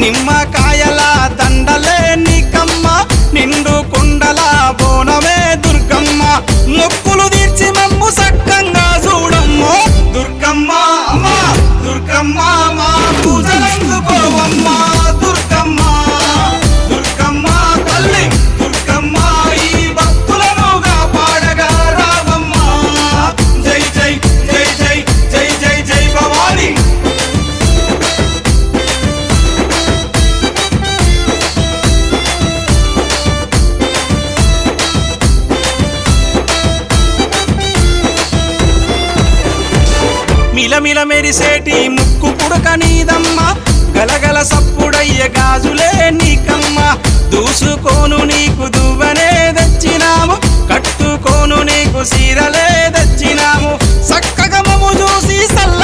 నిమ్మకాయల దండలే నీకమ్మ నిండు కుండల బోనమే దుర్గమ్మ మొక్కులు తీర్చి మమ్ము సక్కంగా చూడమ్మో దుర్గమ్మ అమ్మా దుర్గమ్మ మా పూజలందుకోవమ్మ దుర్గమ్మ దుర్గమ్మ తల్లి దుర్గమ్మ ఈ భక్తులనుగా పాడగా రావమ్మ జై జై జై జై జై జై జై భవాని మిలమిల మెరిసేటి ముక్కు పుడక నీదమ్మ గలగల సప్పుడయ్య గాజులే నీకమ్మ దూసుకోను నీకు దువ్వనే తెచ్చినాము కట్టుకోను నీకు సీరలే తెచ్చినాము సక్కగమము చూసి సల్ల